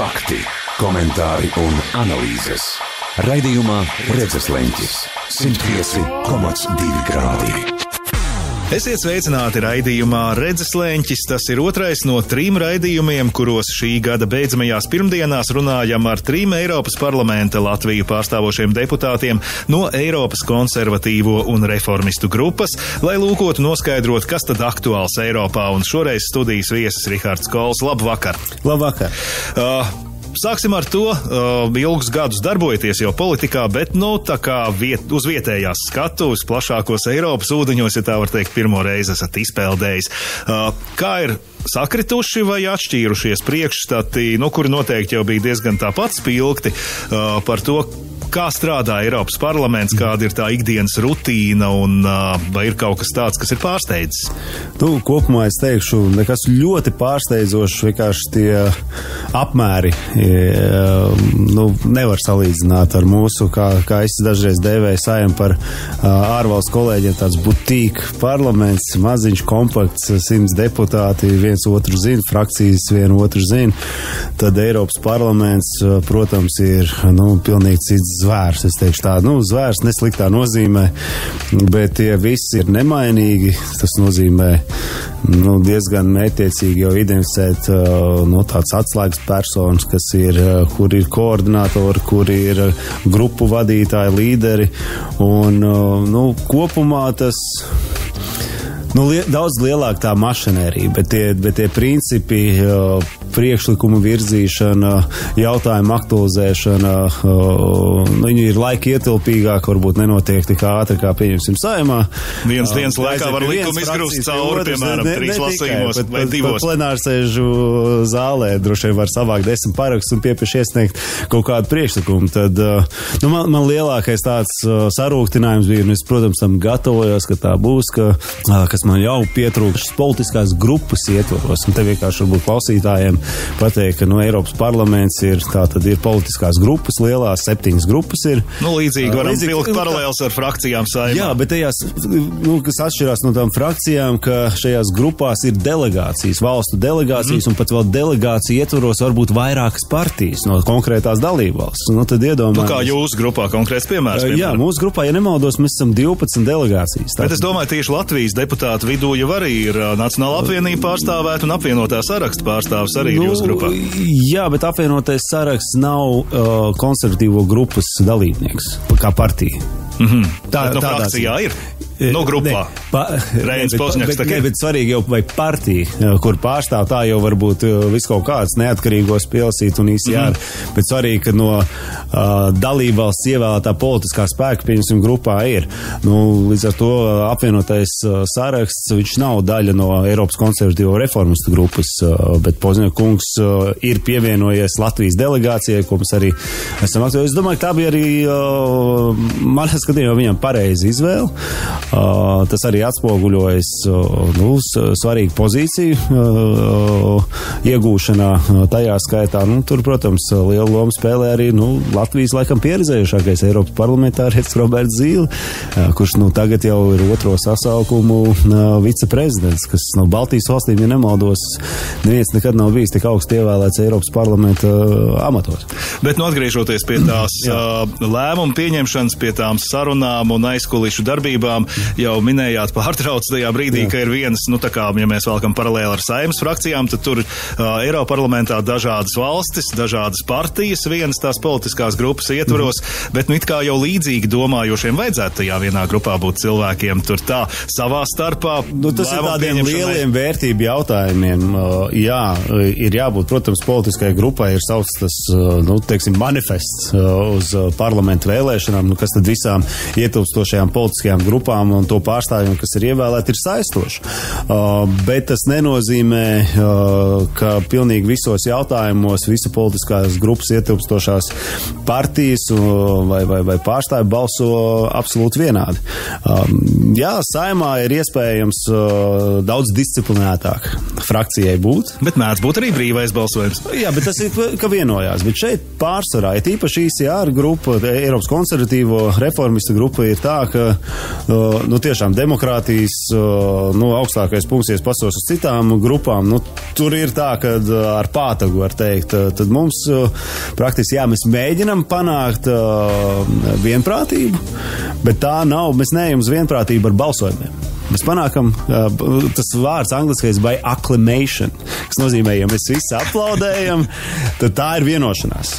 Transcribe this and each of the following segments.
Fakti, komentāri un analīzes. Raidījumā Redzesleņķis 105,2 grādi. Esiet sveicināti raidījumā Redzesleņķis. Tas ir otrais no 3 raidījumiem, kuros šī gada beidzamajās pirmdienās runājam ar 3 Eiropas parlamenta Latviju pārstāvošiem deputātiem no Eiropas konservatīvo un reformistu grupas, lai lūkotu noskaidrot, kas tad aktuāls Eiropā. Un šoreiz studijas viesis Rihards Kols. Labvakar! Labvakar! Sāksim ar to, ilgus gadus darbojaties jau politikā, bet, tā kā uz vietējās skatuves, plašākos Eiropas ūdeņos, ja tā var teikt, pirmo reizi esat izpeldējis. Kā ir sakrituši vai atšķīrušies priekšstati, kuri noteikti jau bija diezgan tāpat spilgti par to, kā strādā Eiropas parlaments, kāda ir tā ikdienas rutīna un vai ir kaut kas tāds, kas ir pārsteidzis? Kopumā es teikšu, nekas ļoti pārsteidzošs, vienkārši tie apmēri nevar salīdzināt ar mūsu, kā es dažreiz dēvēju sajam par ārvalstu kolēģiem, tāds butīk parlaments, maziņš, kompakts, 100 deputāti, viens otru zina, frakcijas vienu otru zina. Tad Eiropas parlaments, protams, ir pilnīgi cits zvērs. Es teikšu tā, zvērs nesliktā nozīmē, bet tie visi ir nemainīgi. Tas nozīmē diezgan mērķtiecīgi jau identificēt tāds atslēgas personas, kas ir, kur ir koordinātori, kur ir grupu vadītāji, līderi. Un kopumā tas daudz lielāk tā mašinērija, bet tie principi, priekšlikumu virzīšana, jautājumu aktualizēšana, viņi ir laika ietilpīgāk, varbūt nenotiek tik ātri, kā pieņemsim Saeimā. Vienas dienas laikā var likumu izgrūst cauri, piemēram, 3 lasījumos vai 2. Plenārsēžu zālē droši vien var savākt 10 parakstus un piepieši iesniegt kaut kādu priekšlikumu. Tad, man lielākais tāds sarūktinājums bija, un es, protams, tam gatavojos, ka tā būs, kas man jau pietrūkst politiskās grupas ietvaros. Un te vienkārši varbūt klausītājiem pateikt, ka Eiropas parlaments ir politiskās grupas, lielās 7 grupas ir. Līdzīgi varam vilkt paralēls ar frakcijām Saeimā. Jā, bet tajās, kas atšķirās no tām frakcijām, ka šajās grupās ir delegācijas, valstu delegācijas, un pat vēl delegācija ietvaros varbūt vairākas partijas no konkrētās dalībvalsts. Tad iedomājamies. Kā jūsu grupā konkrēts piemērs? Jā, mūsu grupā, ja nemaldos, mēs esam 12 delegācijas. Bet es domāju, tieši Latvijas deputātu vidū jau arī ir Nacionāla apvienība pārstāvēta un apvienotā saraksta pārstāvis arī jūsu grupā. Jā, bet apvienotais saraksts nav konservatīvo grupas dalībnieks, kā partija. Tā frakcijā ir? Grupā. Reinis Pozņaks. Bet svarīgi jau vai partija, kur pārstāv, tā jau varbūt viss kaut kāds neatkarīgos pielasīt un ICR. Bet svarīgi, ka no dalībvalsts ievēlētā politiskā spēka, pieņemsim, grupā ir. Līdz ar to apvienotais saraksts, viņš nav daļa no Eiropas konservatīvo reformistu grupas, bet Pozņaka kungs ir pievienojies Latvijas delegācijai, ko mēs arī esam aktuāli. Es domāju, ka tā bija arī manā skatījumā viņam pareiza izvēle. Tas arī atspoguļojas svarīgu pozīciju iegūšanā tajā skaitā. Tur, protams, lielu lomu spēlē arī Latvijas laikam pieredzējušākais Eiropas parlamentārietis Roberts Zīle, kurš tagad jau ir 2. sasaukumu viceprezidents, kas no Baltijas valstīm, ja nemaldos, neviens nekad nav bijis tik augsti ievēlēts Eiropas parlamenta amatos. Bet atgriežoties pie tās lēmumu pieņemšanas, pie tām sarunām un aizkulišu darbībām, jau minējāt pārtrauc tajā brīdī, ka ir vienas, ja mēs vēlkam paralēli ar Saeimas frakcijām, tad tur Eiropa parlamentā dažādas valstis, dažādas partijas, vienas tās politiskās grupas ietvaros, bet it kā jau līdzīgi domājošiem vajadzētu tajā vienā grupā būt cilvēkiem, tur tā savā starpā. Tas ir tādiem lieliem vērtību jautājumiem. Jā, ir jābūt, protams, politiskai grupai ir savs tas, manifests uz parlamentu vēlēšanām, kas tad visām ietilpstošajām politiskajām grupām un to pārstāvjiem, kas ir ievēlēti, ir saistoši. Bet tas nenozīmē, ka pilnīgi visos jautājumos visa politiskās grupas ietilpstošās partijas vai pārstāvji balso absolūti vienādi. Jā, Saeimā ir iespējams daudz disciplinētāk frakcijai būt. Bet mēdz būt arī brīvais balsojums. Jā, bet tas ir, ka vienojās. Bet šeit pārsvarā, ja tīpaši ICR grupa, Eiropas konservatīvo reformistu grupa ir tā, ka tiešām demokrātijas, augstākais punkts, ja pasos uz citām grupām, tur ir tā, ka ar pātagu var teikt, tad mums praktiski, mēs mēģinam panākt vienprātību, bet tā nav, mēs neejam uz vienprātību ar balsojumiem. Mēs panākam, tas vārds angliskais by acclamation, kas nozīmē, ja mēs visi aplaudējam, tad tā ir vienošanās.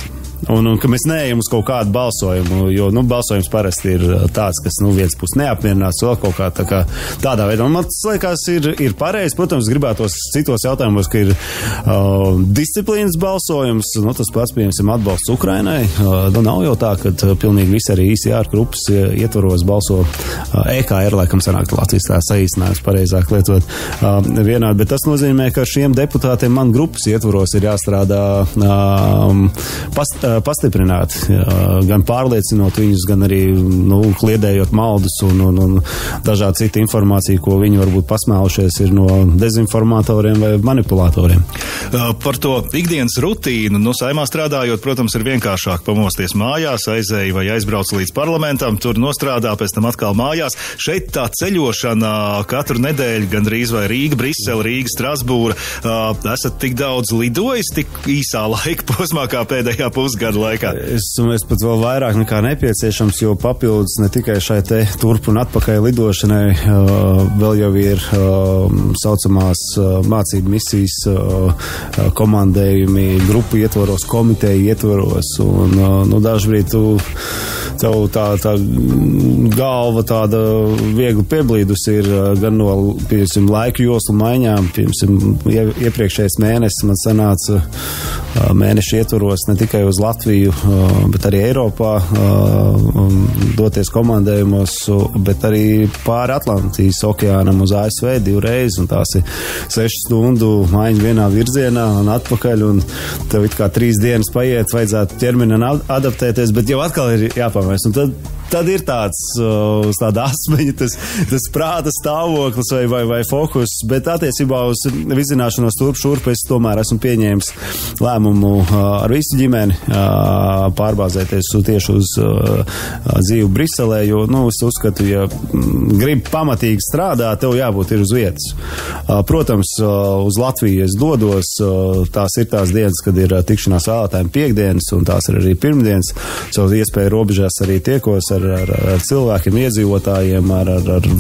Un ka mēs neejam uz kaut kādu balsojumu, jo, balsojums parasti ir tāds, kas, viens puses neapmierinās, vēl kaut kā tādā veidā. Un man tas liekas ir pareizi, protams, gribētos citos jautājumos, ka ir disciplīnas balsojums, tas pats, piemēram, atbalsts Ukrainai. Nav jau tā, ka pilnīgi visi arī ICR grupas ietvaros balso EKR, laikam sanāk Latvijas tā saīsinājums pareizāk lietot vienādi, bet tas nozīmē, ka šiem deputātiem man grupas ietvaros ir jāstrādā pastiprināt, gan pārliecinot viņus, gan arī kliedējot maldus un dažādu citu informāciju, ko viņi varbūt pasmēlušies ir no dezinformatoriem vai manipulatoriem. Par to ikdienas rutīnu, Saeimā strādājot, protams, ir vienkāršāk pamosties mājās, aizēj vai aizbrauc līdz parlamentam, tur nostrādā, pēc tam atkal mājās. Šeit tā ceļošana katru nedēļu, gandrīz vai Rīga, Brisele, Rīga, Strasbūra. Esat tik daudz lidojis, tik īsā laika posmā kā pēdējā pusgada laikā? Es pat vēl vairāk nekā nepieciešams, jo papildus ne tikai šai te turp un atpakaļ lidošanai, vēl jau ir saucamās mācību misijas komandējumi, grupu ietvaros, komiteju ietvaros, un dažbrīd tev tā galva tāda viegli pieblīdus ir gan no, piemēram, laiku joslu maiņām, piemēram, iepriekšējais mēnesis man sanāca mēneši ietvaros ne tikai uz Latviju, bet arī Eiropā doties komandējumos, bet arī pāri Atlantijas okeānam uz ASV 2 reizes, un tās ir 6 stundu maiņa vienā virzienā un atpakaļ, un tev it kā 3 dienas paiet, vajadzētu ķermenim adaptēties, bet jau atkal ir jāpamēs, un tad ir tāda asmeņa, tas prāta stāvoklis vai fokus, bet attiecībā uz vizināšanos turp šurp es tomēr esmu pieņēmis lēmumu ar visu ģimeni pārbāzēties tieši uz dzīvi Briselē, jo, es uzskatu, ja gribi pamatīgi strādāt, tev jābūt ir uz vietas. Protams, uz Latviju es dodos, tās ir tās dienas, kad ir tikšanās vēlētājiem piekdienas, un tās ir arī pirmdienas, savu iespēju robežās arī tiekos ar cilvēkiem, iedzīvotājiem, ar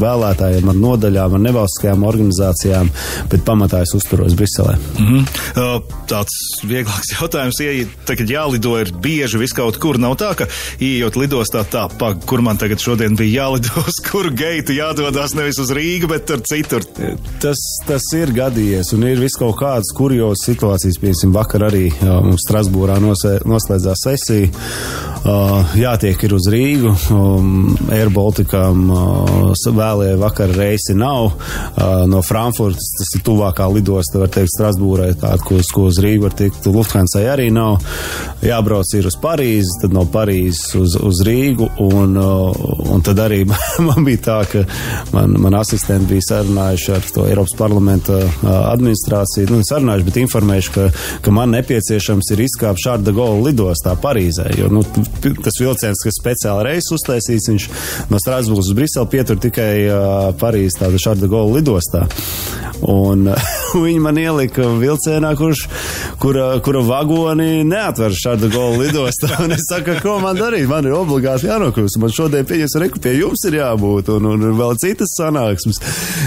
vēlētājiem, ar nodaļām, ar nevalstiskajām organizācijām, bet pamatā es uzturos Briselē. Tāds vieglāks jautājums, tagad jālido ir bieži viskaut kur, nav tā, ka ieejot lidostā kur man tagad šodien bija jālido, uz kuru geitu jādodās nevis uz Rīgu, bet tur citur. Tas ir gadījies, un ir viskaut kādas kurjos situācijas, piemēram, vakar arī mums Strasbūrā noslēdzās sesija, jātiek ir uz Rīgu, Air Balticam vēlēja vakar reisi nav, no Frankfurtas, tas ir tuvākā lidosta, var teikt, Strasbūrai, tāda, ko uz Rīgu var tikt, Lufthansai arī nav, jābrauc ir uz Parīzi, tad no Parīzes uz Rīgu, un tad arī man bija tā, ka man asistenti bija sarunājuši ar to Eiropas parlamenta administrāciju, sarunājuši, bet informējuši, ka man nepieciešams ir izkāpt Charles de Gaulle lidostā Parīzē, jo, tas vilciens, kas speciāli reizes uztaisīts, viņš no Strasbūras uz Briseli pietur tikai Parīzes tāda Charles de Gaulle lidostā. Un viņi man ielika vilcienā, kura vagoni neatver Charles de Gaulle lidostā. Un es saku, ko man darīt? Man ir obligāti jānokļūst. Man šodien pieņems pie jums ir jābūt. Un vēl citas sanāksmes.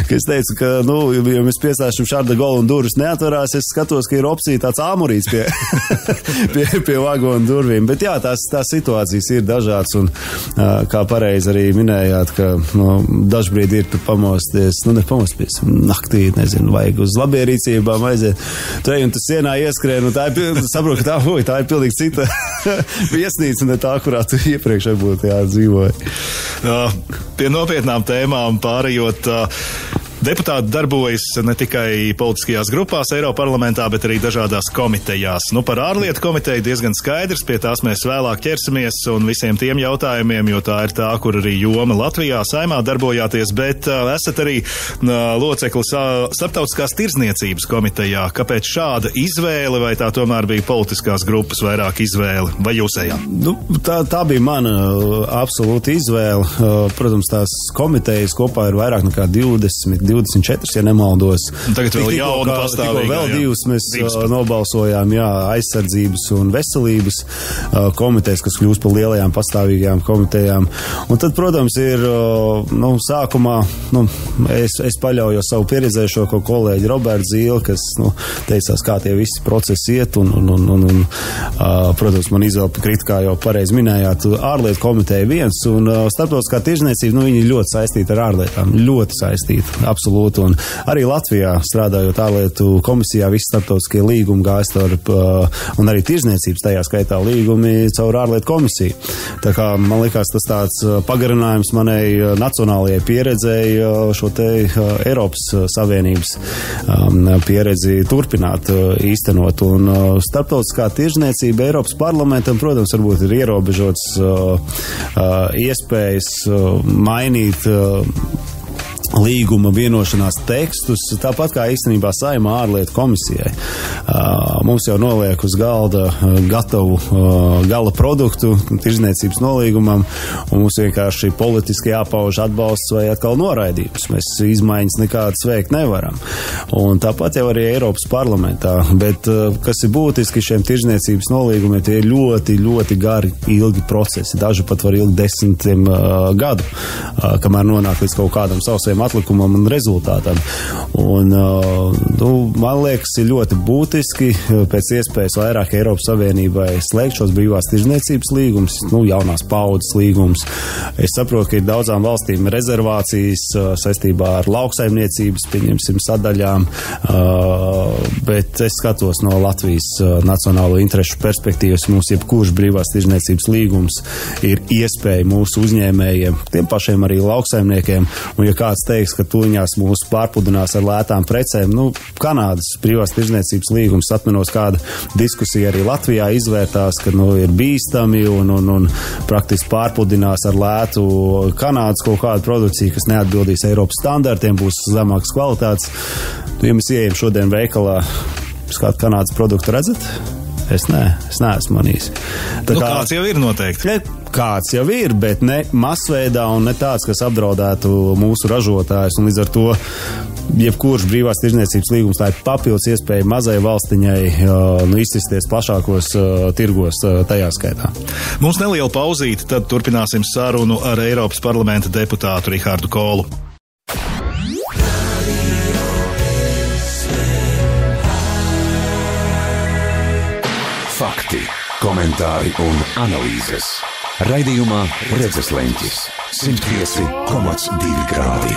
Ka es teicu, ka, ja mēs piestāšam Charles de Gaulle un durvis neatverās, es skatos, ka ir opcija tāds āmurīts pie vagonu durvīm. Bet jā, tās situācijas ir dažādas. Un kā pareizi arī minējāt, ka dažbrīd ir pamosties, nepamosties naktī, nezinu, vajag uz labierīcībām aiziet. Tu ej un tu sienā ieskrien, un tā ir, saprot, ka tā ir pilnīgi cita viesnīca, ne tā, kurā tu iepriekš būtu dzīvoja. Pie nopietnām tēmām pārējot, Deputāti darbojas ne tikai politiskajās grupās Eiroparlamentā, bet arī dažādās komitejās. Par ārlietu komiteju diezgan skaidrs, pie tās mēs vēlāk ķersimies un visiem tiem jautājumiem, jo tā ir tā, kur arī joma Latvijā, Saeimā darbojāties, bet esat arī loceklis Starptautiskās tirdzniecības komitejā. Kāpēc šāda izvēle, vai tā tomēr bija politiskās grupas vairāk izvēle, vai jūsējā? Tā bija mana absolūta izvēle. Protams, tās komitejas kopā ir vairāk nekā 24, ja nemaldos. Tagad vēl jauna pastāvīga. Vēl divas mēs nobalsojām, aizsardzības un veselības komitejas, kas kļūst par lielajām pastāvīgajām komitejām. Un tad, protams, ir, sākumā, es paļaujos savu pieredzējušo kolēģi Robertu Zīli, kas, teicās, kā tie visi procesi iet, un protams, man izvēle krita, kā jau pareizi minējāt, ārlietu komiteja viens, un starptautiskā tirdzniecība, viņi ļoti saistīta ar ārlietām, ļoti saistīta. Absolūti, un arī Latvijā strādājot ārlietu komisijā, visi starptautiskie līgumi gājas un arī tirdzniecības tajā skaitā līgumi caur ārlietu komisiju. Tā kā man likās tas tāds pagarinājums manai nacionālajai pieredzei šo te Eiropas Savienības pieredzi turpināt īstenot. Un starptautiskā tirdzniecība Eiropas parlamentam, protams, varbūt ir ierobežots iespējas mainīt līguma vienošanās tekstus, tāpat kā īstenībā Saeimā ārlietu komisijai. Mums jau noliek uz galda gatavu gala produktu tirdzniecības nolīgumam, un mums vienkārši politiski jāpauž atbalsts vai atkal noraidījums. Mēs izmaiņas nekādas veikt nevaram. Un tāpat jau arī Eiropas parlamentā. Bet, kas ir būtiski šiem tirdzniecības nolīgumiem, tie ir ļoti, ļoti gari, ilgi procesi. Daži pat var ilgi 10 gadu, kamēr nonāk līdz kaut kādam sausiem atlikumam un rezultātam. Un, man liekas, ir ļoti būtiski pēc iespējas vairāk Eiropas Savienībai slēgt šos brīvās tirdzniecības līgumus, jaunās paudzes līgumus. Es saprotu, ka ir daudzām valstīm rezervācijas saistībā ar lauksaimniecības, pieņemsim, sadaļām, bet es skatos no Latvijas nacionālo interešu perspektīvas. Mums jebkurš brīvās tirdzniecības līgums ir iespēja mūsu uzņēmējiem, tiem pašiem arī lauksaimniekiem, un ja kāds teiks, ka tuņās mūs pārpludinās ar lētām precēm. Kanādas brīvās tirdzniecības līgums, atminos, kāda diskusija arī Latvijā izvērtās, ka ir bīstami un praktiski pārpludinās ar lētu Kanādas kaut kādu produkciju, kas neatbildīs Eiropas standartiem, būs zemākas kvalitātes. Ja mēs ieejam šodien veikalā, kādu Kanādas produktu redzat? Es neesmu manījis. Kāds jau ir noteikti. Kāds jau ir, bet ne masveidā un ne tāds, kas apdraudētu mūsu ražotājus. Un līdz ar to jebkurš brīvās tirdzniecības līgums, tā ir papildus iespēja mazai valstiņai izcīsties plašākos tirgos tajā skaitā. Mums neliela pauzīte, tad turpināsim sarunu ar Eiropas parlamenta deputātu Rihardu Kolu. Fakti, komentāri un analīzes. Raidījumā Redzesleņķis 105,2 grādi.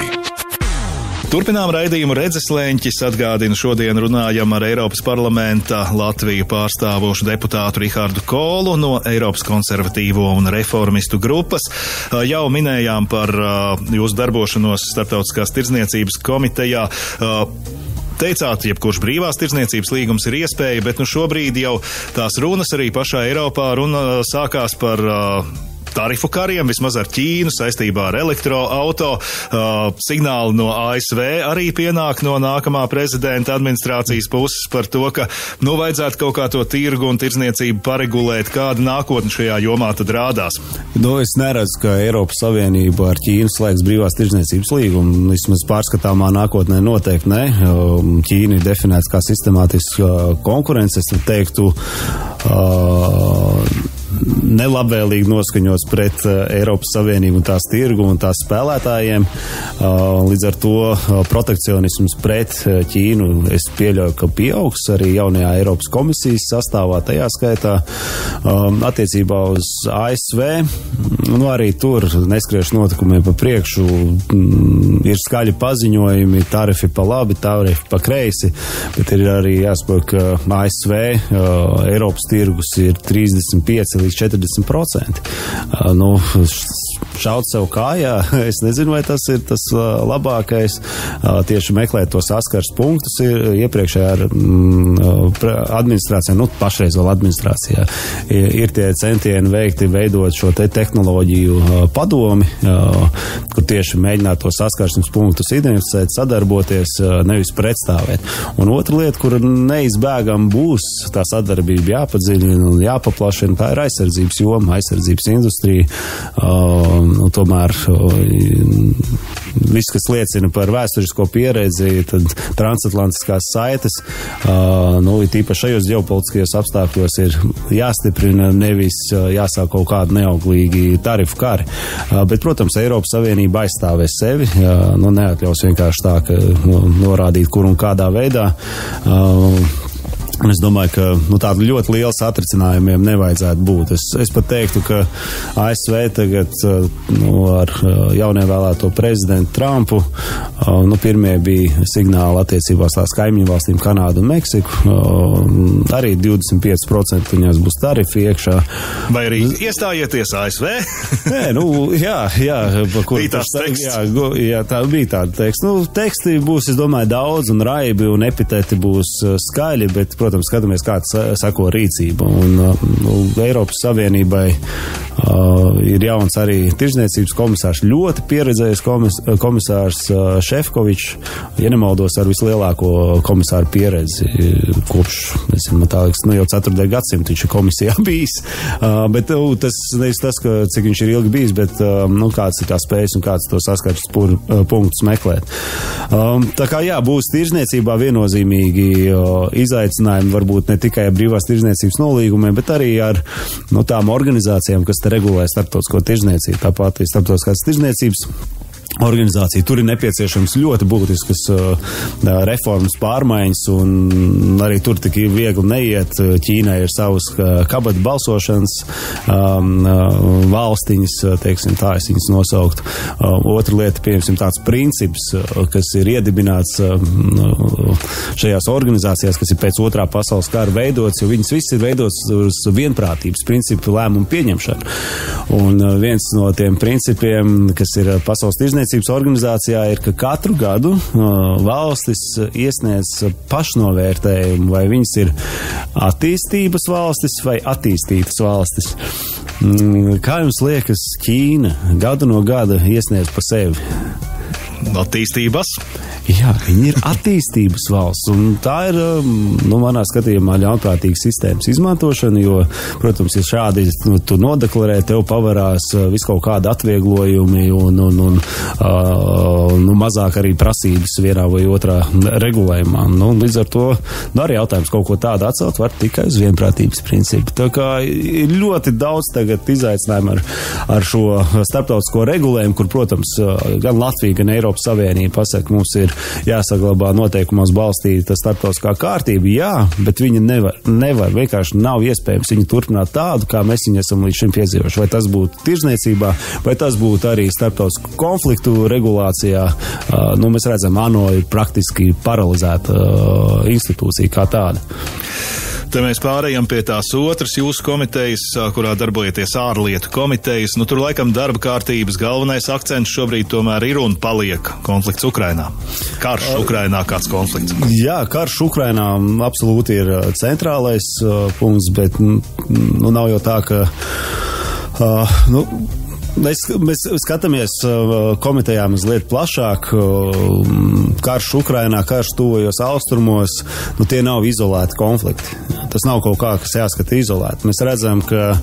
Turpinām raidījumu Redzesleņķis. Atgādinu, šodien runājam ar Eiropas parlamenta Latviju pārstāvošu deputātu Rihardu Kolu no Eiropas konservatīvo un reformistu grupas. Jau minējām par jūsu darbošanos Starptautiskās tirdzniecības komitejā. Teicāt, jebkurš brīvās tirdzniecības līgums ir iespēja, bet šobrīd jau tās runas arī pašā Eiropā sākās par tarifu kariem, vismaz ar Ķīnu saistībā ar elektroauto. Signāli no ASV arī pienāk no nākamā prezidenta administrācijas puses par to, ka vajadzētu kaut kā to tirgu un tirdzniecību paregulēt. Kāda nākotne šajā jomā tad rādās? Es neredzu, ka Eiropas Savienība ar Ķīnu slēgs brīvās tirdzniecības līgumu. Vismaz pārskatāmā nākotnē noteikti ne. Ķīna ir definēta kā sistemātiska konkurence. Es teiktu, nelabvēlīgi noskaņots pret Eiropas Savienību un tās tirgu un tās spēlētājiem. Līdz ar to protekcionisms pret Ķīnu es pieļauju, ka pieaugs arī jaunajā Eiropas komisijas sastāvā tajā skaitā. Attiecībā uz ASV, arī tur neskriešu notikumiem pa priekšu, ir skaļi paziņojumi, tarifi pa labi, tarifi pa kreisi, bet ir arī jāsaprot, ka ASV Eiropas tirgus ir 35 līdz 40%. šaut sev kājā. Es nezinu, vai tas ir tas labākais. Tieši meklēt to saskars punktus ir iepriekšējā administrācijā, pašreiz vēl administrācijā, ir tie centieni veidot šo tehnoloģiju padomi, kur tieši mēģināt to saskarsmes punktus identificēt, sadarboties, nevis pretstāvēt. Un otra lieta, kur neizbēgam būs tā sadarbība jāpadziļina un jāpaplašina, tā ir aizsardzības joma, aizsardzības industrija. Tomēr viss, kas liecina par vēsturisko pieredzi, tad transatlantiskās saites, it īpaši šajos ģeopolitiskajos apstākļos ir jāstiprina, nevis jāsāk kaut kādi neauglīgi tarifu kari. Bet, protams, Eiropas Savienība aizstāvēs sevi, neatļaus vienkārši tā, ka norādīt, kur un kādā veidā. Es domāju, ka tādu ļoti lielu satricinājumiem nevajadzētu būt. Es pat teiktu, ka ASV tagad ar jaunievēlēto prezidentu Trumpu, pirmie bija signāli attiecībās tās kaimiņu valstīm Kanādu un Meksiku. Arī 25% viņās būs tarifi iekšā. Vai arī iestājieties ASV? Nē, jā. Bija tās teksts. Jā, tā bija tāda teksta. Teksti būs, es domāju, daudz un raibi un epiteti būs skaļi, bet, protams, skatāmies, kāds sako rīcība. Un Eiropas Savienībai ir jauns arī tirzniecības komisārs, ļoti pieredzējis komisārs Šefkovičs, ja nemaldos, ar vislielāko komisāru pieredzi kopš, man tā liekas, jau 4. gadsimta viņš ir komisijā bijis. Bet tas nevis tas, cik viņš ir ilgi bijis, bet kāds ir tā spējas un kāds to saskars punktus meklēt. Tā kā jā, būs tirzniecībā viennozīmīgi izaicinājumi, varbūt ne tikai ar brīvās tirzniecības nolīgumiem, bet arī ar tām organizācijām, kas te regulē starptautisko tirzniecību. Tāpat starptautiskās tirzniecības organizācija. Tur ir nepieciešams ļoti būtiskas reformas pārmaiņas, un arī tur tik viegli neiet. Ķīnai ir savas kabatu balsošanas valstiņas, teiksim tā, es viņas nosaukt. Otra lieta, piemēram, tāds princips, kas ir iedibināts šajās organizācijās, kas ir pēc otrā pasaules kara veidots, jo viņas viss ir veidots uz vienprātības principu lēmumu pieņemšanu. Un viens no tiem principiem, kas ir pasaules tirzniecības organizācijā, ir, ka katru gadu valstis iesniedz pašnovērtējumu, vai viņas ir attīstības valstis vai attīstītas valstis. Kā jums liekas, Ķīna gadu no gada iesniedz pa sevi? Attīstības? Jā, viņi ir attīstības valsts, un tā ir, manā skatījumā, ļaunprātīga sistēmas izmantošana, jo, protams, ja šādi tu nodeklarē, tev pavarās viskaut kādi atvieglojumi un mazāk arī prasības vienā vai otrā regulējumā. Līdz ar to arī jautājums kaut ko tādu atcelt var tikai uz vienprātības principu. Tā kā ir ļoti daudz tagad izaicinājumu ar šo starptautisko regulējumu, kur, protams, gan Latvija, gan Eiropas Savienība pasaka, mums ir jāsaglabā noteikumos balstīta starptautiskā kārtība, jā, bet viņa nevar, vienkārši nav iespējams viņu turpināt tādu, kā mēs viņu esam līdz šim piedzīvojuši. Vai tas būtu tirzniecībā, vai tas būtu arī starptautisku konfliktu regulācijā. Mēs redzam, ANO ir praktiski paralizēta institūcija kā tāda. Te mēs pārējām pie tās otras jūsu komitejas, kurā darbojaties ārlietu komitejas. Tur laikam darba kārtības galvenais akcents šobrīd tomēr ir un paliek konflikts Ukrainā. Karš Ukrainā, kāds konflikts? Jā, karš Ukrainā absolūti ir centrālais punkts, bet nav jau tā, ka mēs skatāmies komitejā mazliet plašāk. Karš Ukrainā, karš tuvajos austrumos, tie nav izolēti konflikti. Tas nav kaut kā, kas jāskata izolēti. Mēs redzam, ka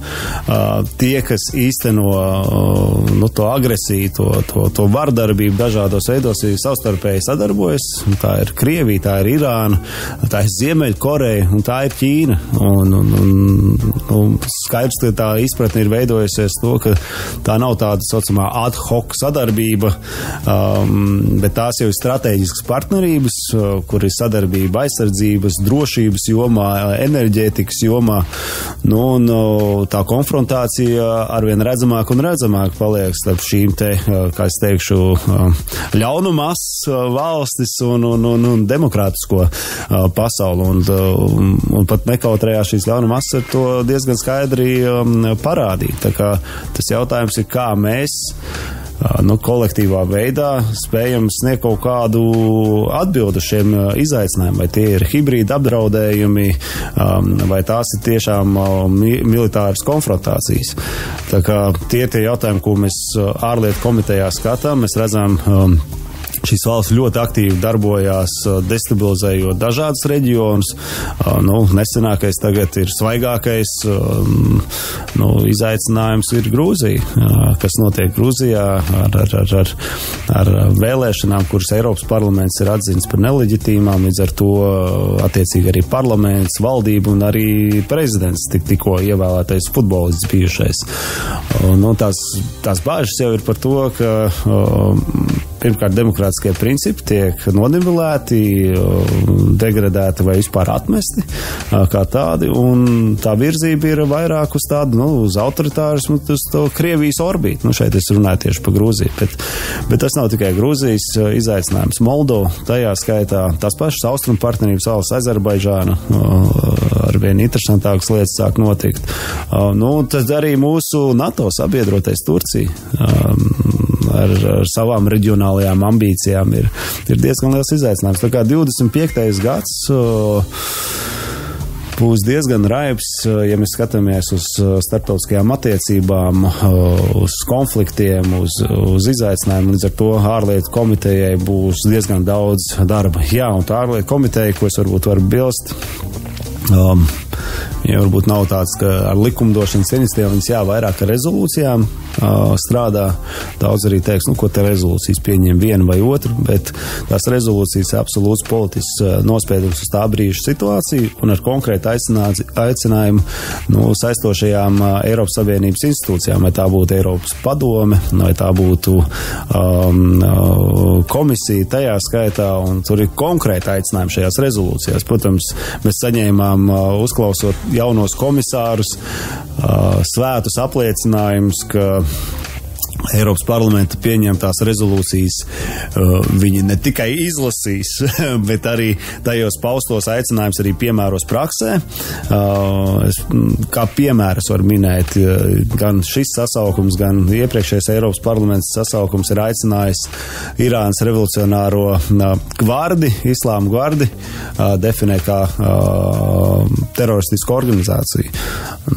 tie, kas īsteno to agresiju, to vardarbību dažādos veidos, ir savstarpēji sadarbojas. Tā ir Krievija, tā ir Irāna, tā ir Ziemeļkoreja un tā ir Ķīna. Un skaidrs, ka tā izpratne ir veidojusies to, ka tā nav tāda saucamā ad hoc sadarbība, bet tās jau ir strateģiskas partnerības, kur ir sadarbība aizsardzības, drošības jomā, enerģijas enerģētikas jomā. Un tā konfrontācija arvien redzamāk un redzamāk paliek starp šīm te, kā es teikšu, ļaunumas valstis un demokrātisko pasauli. Un pat nekautrējās šīs ļaunumas ar to diezgan skaidri parādīt. Tā kā tas jautājums ir, kā mēs kolektīvā veidā spējam sniegt kaut kādu atbildu šiem izaicinājumiem, vai tie ir hibrīda apdraudējumi, vai tās ir tiešām militāras konfrontācijas. Tā kā tie ir tie jautājumi, ko mēs ārlietu komitejā skatām, mēs redzam, šīs valsts ļoti aktīvi darbojās, destabilizējot dažādas reģionus. Nesenākais tagad ir svaigākais izaicinājums ir Grūzija. Kas notiek Grūzijā ar vēlēšanām, kuras Eiropas parlaments ir atzīts par neleģitīmām, līdz ar to attiecīgi arī parlaments, valdība un arī prezidents tikko ievēlētais futbolists bijušais. Tās bāžas jau ir par to, ka pirmkārt, demokrātiskie principi tiek nonivelēti, degradēti vai vispār atmesti kā tādi, un tā virzība ir vairāk uz tādu, uz autoritārismu, uz to Krievijas orbītu. Šeit es runāju tieši par Grūziju, bet tas nav tikai Grūzijas izaicinājums. Moldova, tajā skaitā tās pašas austrumu partnerības valsts Azerbaidžāna, arvien interesantākas lietas sāk notikt. Tad arī mūsu NATO sabiedrotais Turcija ar savām reģionālajām ambīcijām ir diezgan liels izaicinājums. Tā kā 25. gads būs diezgan raibs, ja mēs skatāmies uz starptautiskajām attiecībām, uz konfliktiem, uz izaicinājumiem. Līdz ar to ārlietu komitejai būs diezgan daudz darba. Jā, un tā ārlietu komiteja, ko es varbūt varu bilst, ja varbūt nav tāds, ka ar likumdošanas iniciatīvām viņas vairāk ar rezolūcijām strādā. Daudz arī teiks, ko te rezolūcijas pieņem vienu vai otru, bet tās rezolūcijas ir absolūts politisks nospiedums uz tā brīža situāciju un ar konkrētu aicinājumu saistošajām Eiropas Savienības institūcijām, vai tā būtu Eiropas padome, vai tā būtu komisija tajā skaitā, un tur ir konkrēti aicinājumi šajās rezolūcijās. Protams, mēs saņēmām uzklausot jaunos komisārus, svētus apliecinājumus, ka Eiropas parlamenta pieņemtās rezolūcijas viņi ne tikai izlasīs, bet arī tajos paustos aicinājums arī piemēros praksē. Kā piemērs var minēt, gan šis sasaukums, gan iepriekšējais Eiropas parlaments sasaukums ir aicinājis Irānas revolucionāro gvardi, islāma gvardi, definē kā teroristisku organizāciju.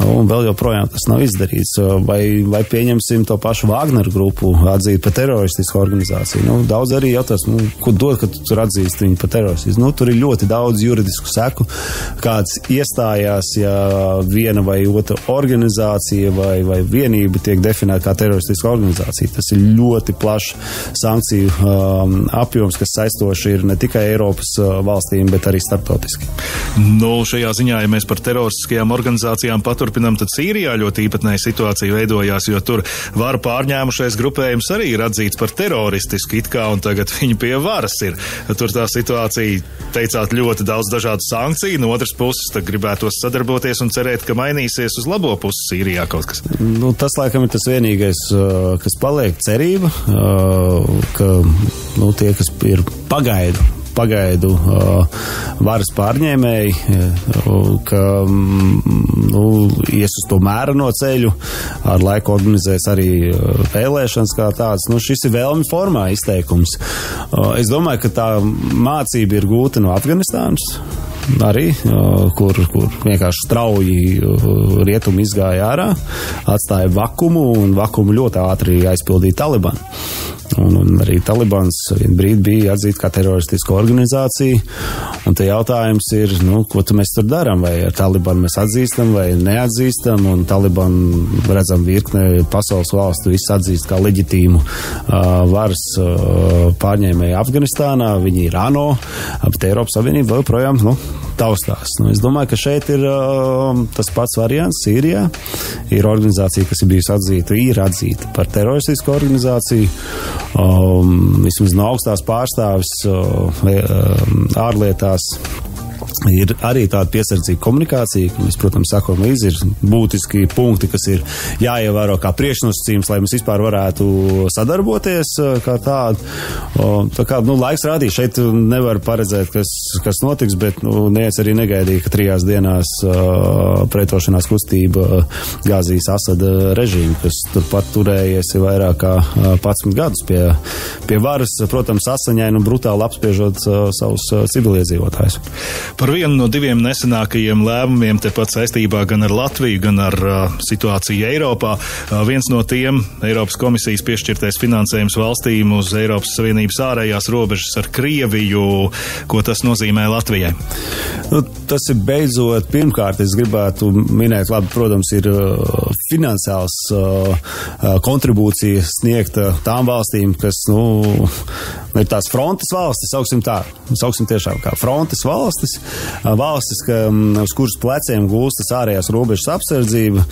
Un vēl joprojām tas nav izdarīts. Vai pieņemsim to pašu Wagner grupu atzīt par teroristisku organizāciju? Daudz arī jautās, ko dod, ka tu tur atzīst viņu par teroristisku? Tur ir ļoti daudz juridisku seku, kāds iestājās, ja viena vai otra organizācija vai vienība tiek definēta kā teroristiska organizācija. Tas ir ļoti plašs sankciju apjoms, kas saistoši ir ne tikai Eiropas valstīm, bet arī starptautiski. Šajā ziņā, ja mēs par teroristiskajām organizācijām paturpinām, tad Sīrijā ļoti īpatnēja situācija veidojās, jo tur varu pārņēmušais grupējums arī ir atzīts par teroristisku it kā, un tagad viņi pie varas ir. Tur tā situācija, teicāt, ļoti daudz dažādu sankciju, no otras puses tad gribētos sadarboties un cerēt, ka mainīsies uz labo pusi Sīrijā kaut kas. Tas laikam ir tas vienīgais, kas paliek cerība, ka tie, kas ir pagaidu varas pārņēmēji, ka ies uz to mēreno ceļu, ar laiku organizēs arī vēlēšanas kā tādas. Šis ir vēlmi formā izteikums. Es domāju, ka tā mācība ir gūta no Afganistānas arī, kur vienkārši strauji rietumi izgāja ārā, atstāja vakumu, un vakumu ļoti ātri aizpildīja Taliban. Un arī Talibans vien brīdi bija atzīta kā teroristiska organizācija, un te jautājums ir, ko mēs tur darām, vai ar Talibanu mēs atzīstam vai neatzīstam, un Talibanu redzam virkne pasaules valstu viss atzīst kā leģitīmu varas pārņēmēju Afganistānā, viņi ir ANO, bet Eiropas Savienība vēl projām, taustās. Es domāju, ka šeit ir tas pats variants. Sīrijā ir organizācija, kas ir bijusi atzīta par teroristisku organizāciju. Vismaz no augstās pārstāvis ārlietās Ir arī tāda piesardzīga komunikācija, ka mēs, protams, sakām līdzi, ir būtiski punkti, kas ir jāievēro kā priekšnosacījums, lai mēs vispār varētu sadarboties kā tādu. Tā kā, laiks rādīs, šeit nevar paredzēt, kas notiks, bet, neviens arī negaidīja, ka 3 dienās pretošanās kustība gāzīs Asada režīmu, kas turpat turējies vairāk kā 11 gadus pie varas, protams, asaņaini un brutāli apspiežot savus civiliedzīvotājus. Par vienu no 2 nesenākajiem lēmumiem tepat saistībā gan ar Latviju, gan ar situāciju Eiropā. Viens no tiem Eiropas komisijas piešķirtais finansējums valstīm uz Eiropas Savienības ārējās robežas ar Krieviju. Ko tas nozīmē Latvijai? Tas ir beidzot, pirmkārt, es gribētu minēt, labi, protams, ir finansiāls kontribūcija sniegta tām valstīm, kas, ir tās frontes valstis, sauksim tiešām kā frontes valstis, uz kuras pleciem gulstas ārējās robežas apsardzība.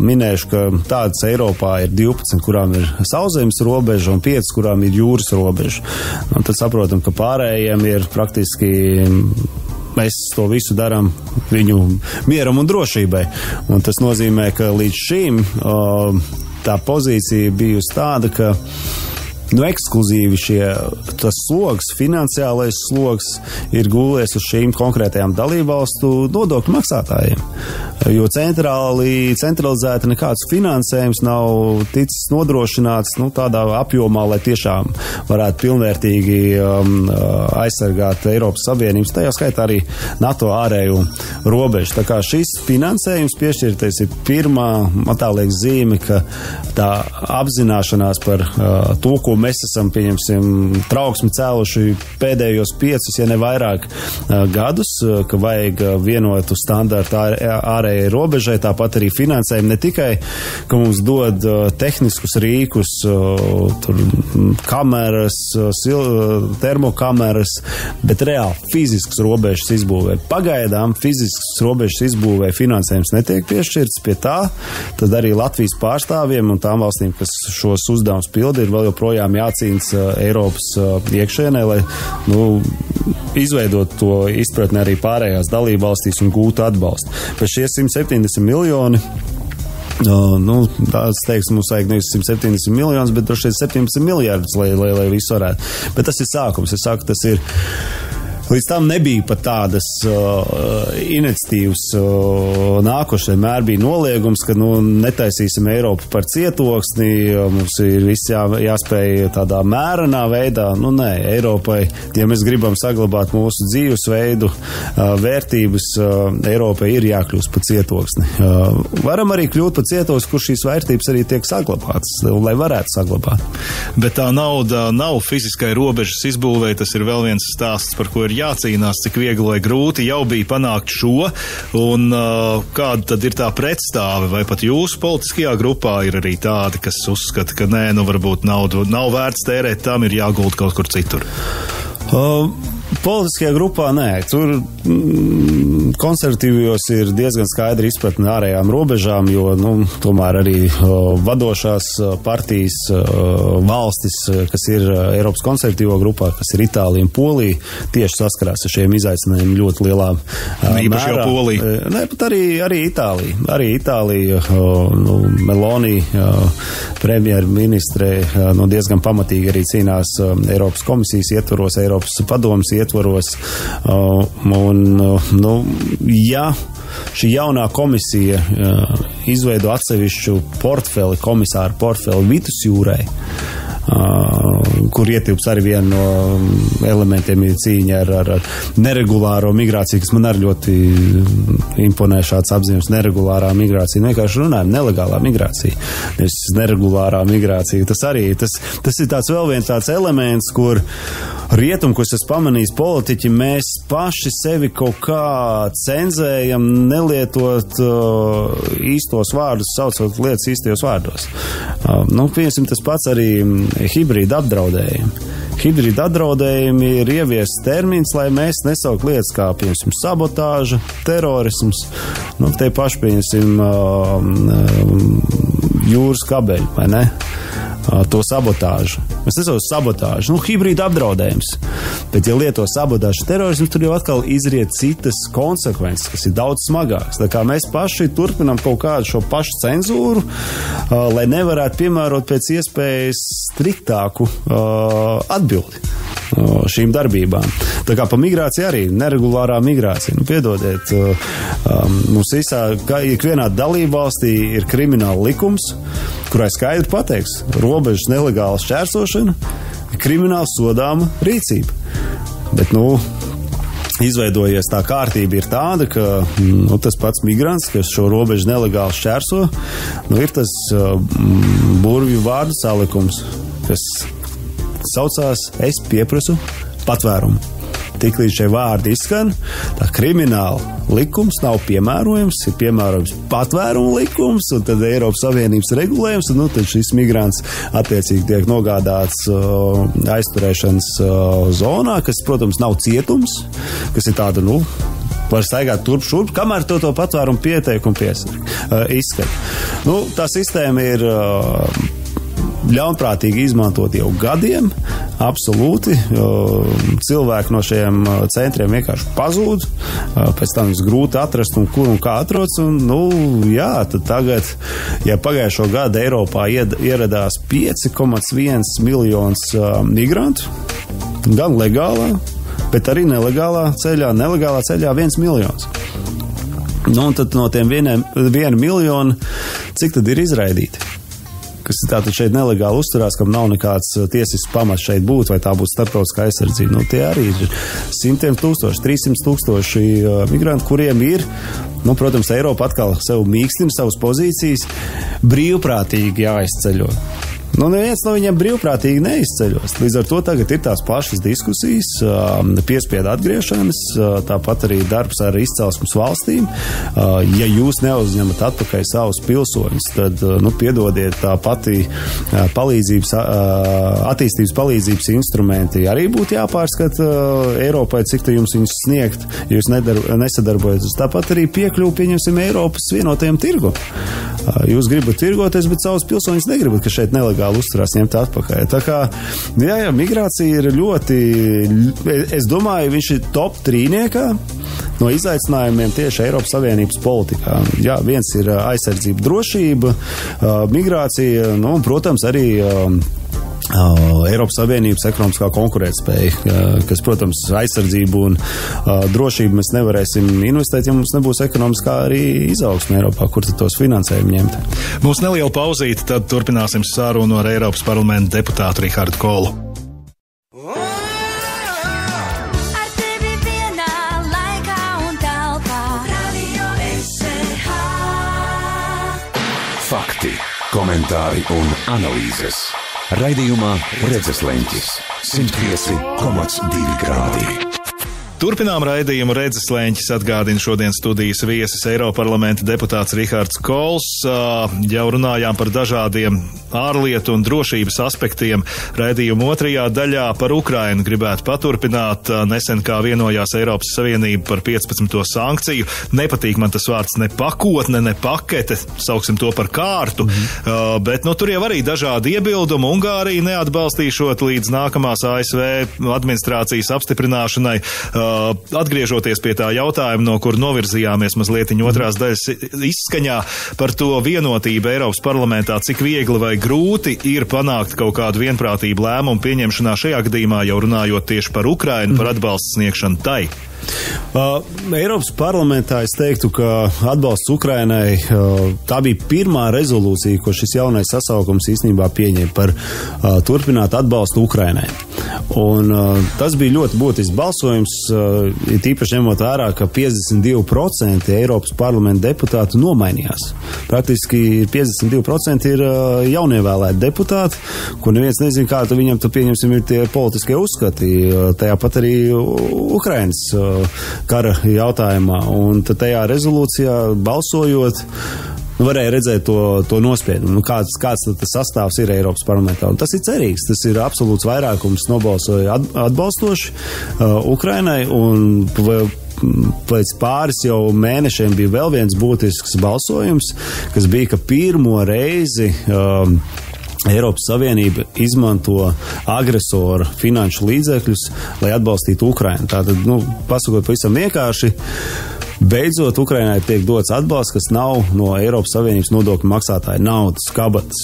Minēšu, ka tādas Eiropā ir 12, kurām ir sauszemes robeža un 5, kurām ir jūras robeža. Tad saprotam, ka pārējiem ir praktiski mēs to visu darām viņu mieram un drošībai. Un tas nozīmē, ka līdz šim tā pozīcija bijusi tāda, ka ekskluzīvi tas sloks, finansiālais sloks ir gulēs uz šīm konkrētajām dalībvalstu nodokļu maksātājiem. Jo centralizēti nekāds finansējums nav ticis nodrošināts tādā apjomā, lai tiešām varētu pilnvērtīgi aizsargāt Eiropas Savienības, tajā skaitā arī NATO ārējo robežu. Tā kā šis finansējums piešķirtais ir pirmā, man tā liekas, zīme, ka tā apzināšanās par to, ko mēs esam, pieņemsim, trauksmi cēluši pēdējos 5, ja ne vairāk gadus, ka vajag vienotu standartu ārējai robežai, tāpat arī finansējumu, ne tikai, ka mums dod tehniskus rīkus, kameras, termokameras, bet reāli fiziskas robežas izbūvē. Pagaidām fiziskas robežas izbūvē finansējums netiek piešķirts pie tā, tad arī Latvijas pārstāvjiem un tām valstīm, kas šos uzdevumus pilda, ir vēl joprojām jācīnas Eiropas iekšēnē, lai izveidot to izpratni arī pārējās dalībvalstīs un gūtu atbalstu. Bet šie 170 miljoni, es teiktu, mums vajag nevis 170 miljonus, bet droši 17 miljardus, lai visu varētu. Bet tas ir sākums. Es saku, tas ir. Līdz tam nebija pat tādas iniciatīvas nākošais. Vienmēr bija noliegums, ka netaisīsim Eiropu par cietoksni, mums ir viss jāspēj tādā mērenā veidā. Nē, Eiropai, ja mēs gribam saglabāt mūsu dzīvesveidu, vērtības, Eiropai ir jākļūst par cietoksni. Varam arī kļūt par cietoksni, kur šīs vērtības arī tiek saglabātas, lai varētu saglabāt. Bet tā nauda nav fiziskai robežas izbūvē, tas ir vēl viens stāsts, par ko ir jācīnās, cik viegli vai grūti jau bija panākt šo, un kāda tad ir tā pretstāve, vai pat jūsu politiskajā grupā ir arī tādi, kas uzskata, ka nē, varbūt naudu nav vērts tērēt, tam ir jāgulda kaut kur citur? Politiskajā grupā nē, tur konservatīvos ir diezgan skaidri izpratni ārējām robežām, jo, tomēr arī vadošās partijas valstis, kas ir Eiropas konservatīvo grupā, kas ir Itālija un Polija, tieši saskarās ar šiem izaicinājumiem ļoti lielā mērā. Īpaši jau Polija. Nē, bet arī Itālija. Arī Itālija, Meloni, premjerministre, diezgan pamatīgi arī cīnās Eiropas komisijas ietvaros, Eiropas padomas ietvaros, ja šī jaunā komisija izveido atsevišķu komisāru portfeli vidusjūrai, kur ietilps arī viena no elementiem ir cīņa ar neregulāro migrāciju, kas man arī ļoti imponē šāds apzīmes neregulārā migrācija. Vienkārši runājam, nelegālā migrācija. Neregulārā migrācija. Tas ir tāds vēl viens tāds elements, kur rietum, ko es esmu pamanījis politiķi, mēs paši sevi kaut kā cenzējam, nelietot īstos vārdus, saucot lietas īstajos vārdos. Piemēram, tas pats arī hibrīda apdraudējumi. Hibrīda apdraudējumi ir ieviests termins, lai mēs nesaukt lietas kā, piemēram, sabotāža, terorisms, te paši, piemēram, jūras kabeļi, vai ne? to sabotāžu. Es nesaucu sabotāžu, hibrīda apdraudējums. Bet, ja lieto sabotāžu terorismu, tur jau atkal izriet citas konsekvences, kas ir daudz smagākas. Tā kā mēs paši turpinām kaut kādu šo pašu cenzūru, lai nevarētu piemērot pēc iespējas striktāku atbildi šīm darbībām. Tā kā pa migrāciju arī, neregulārā migrācija. Piedodiet, mums ikvienā dalībvalstī ir krimināla likums, kurai skaidri pateiks, robežas nelegāla šķērsošana, krimināla sodāma rīcība. Bet, izveidojies tā kārtība ir tāda, ka tas pats migrants, kas šo robežu nelegāli šķērso, ir tas burvju vārdu salikums, kas saucās es pieprasu patvērumu. Tiklīdz šie vārdi izskan, tā krimināla likums nav piemērojams, ir piemērojams patvērumu likums, un tad Eiropas Savienības regulējums, un tad šis migrants attiecīgi tiek nogādāts aizturēšanas zonā, kas, protams, nav cietums, kas ir tāda, var staigāt turp šurp, kamēr to patvērumu pieteikumu izskat. Tā sistēma ir ļaunprātīgi izmantot jau gadiem, absolūti. Cilvēki no šiem centriem vienkārši pazūd, pēc tam viņus grūti atrast un kur un kā atrodas. Tad tagad, ja pagājušo gadu Eiropā ieradās 5,1 miljonus migrantu, gan legālā, bet arī nelegālā ceļā 1 miljons. Un tad no tiem 1 miljonu, cik tad ir izraidīti? Kas tātad šeit nelegāli uzturās, kam nav nekāds tiesisks pamats šeit būt, vai tā būtu starptautiskā aizsardzība. Tie arī ir 100 tūkstoši, 300 tūkstoši migranti, kuriem ir, protams, Eiropa atkal sev mīkstina savas pozīcijas, brīvprātīgi jāizceļo. Neviens no viņiem brīvprātīgi neizceļos. Līdz ar to tagad ir tās plašas diskusijas, piespiedu atgriešanas, tāpat arī darbs ar izcelsmes valstīm. Ja jūs neuzņemat atpakaļ savus pilsoņus, tad, piedodiet, tā pati attīstības palīdzības instrumenti arī būtu jāpārskata Eiropai, cik te jums viņus sniegt, ja jūs nesadarbojaties. Tāpat arī piekļuvi, pieņemsim, Eiropas vienotajam tirgum. Jūs gribat tirgoties, bet savus pilsoņus negribat, ka šeit nelegāli uzturās ņemt atpakaļ. Tā kā, migrācija ir ļoti, es domāju, viņš ir top 3 no izaicinājumiem tieši Eiropas Savienības politikā. Viens ir aizsardzība, drošība, migrācija, un, protams, arī Eiropas Savienības ekonomiskā konkurētspēja, kas, protams, aizsardzību un drošību mēs nevarēsim investēt, ja mums nebūs ekonomiskā arī izaugsme Eiropā, kur tad tos finansējumu ņemt. Mums neliela pauzīte, tad turpināsim sarunu ar Eiropas parlamenta deputātu Rihardu Kolu. Fakti, komentāri un analīzes. Raidījumā Redzesleņķis 105,2 grādi. Turpinām raidījumu Redzesleņķis, atgādina šodien studijas viesis Eiroparlamenta deputāts Rihards Kols. Jau runājām par dažādiem ārlietu un drošības aspektiem. Raidījuma otrajā daļā par Ukrainu gribētu paturpināt. Nesen kā vienojās Eiropas Savienība par 15. sankciju. Nepatīk man tas vārds ne pakotne, ne pakete, sauksim to par kārtu. Bet tur jau arī dažādi iebildumi. Ungārija neatbalstīšot līdz nākamās ASV administrācijas apstiprināšanai. Atgriežoties pie tā jautājuma, no kur novirzījāmies mazlietiņ otrās daļas izskaņā par to vienotību Eiropas parlamentā, cik viegli vai grūti ir panākt kaut kādu vienprātību lēmumu pieņemšanā šajā gadījumā, jau runājot tieši par Ukrainu, par atbalstu sniegšanu tai. Eiropas parlamentā es teiktu, ka atbalsts Ukrainai, tā bija pirmā rezolūcija, ko šis jaunais sasaukums īstenībā pieņēma par turpināt atbalstu Ukrainai. Un tas bija ļoti būtisks balsojums, tīpaši ņemot vērā, ka 52% Eiropas parlamenta deputātu nomainījās. Praktiski 52% ir jaunievēlēti deputāti, kur neviens nezin, kā viņam pieņemsim ir tie politiskie uzskati, tajā pat arī Ukrainas kara jautājumā. Un tad tajā rezolūcijā balsojot, varēja redzēt to nospiedumu, kāds tas sastāvs ir Eiropas parlamentā. Un tas ir cerīgs, tas ir absolūts vairākums nobalsoja atbalstoši Ukrainai, un pēc pāris jau mēnešiem bija vēl viens būtisks balsojums, kas bija, ka pirmo reizi Eiropas Savienība izmanto agresoru finanšu līdzekļus, lai atbalstītu Ukrainu. Tātad, pasakot pavisam vienkārši, beidzot Ukrainai tiek dots atbalsts, kas nav no Eiropas Savienības nodokļu maksātāja naudas, kabatas.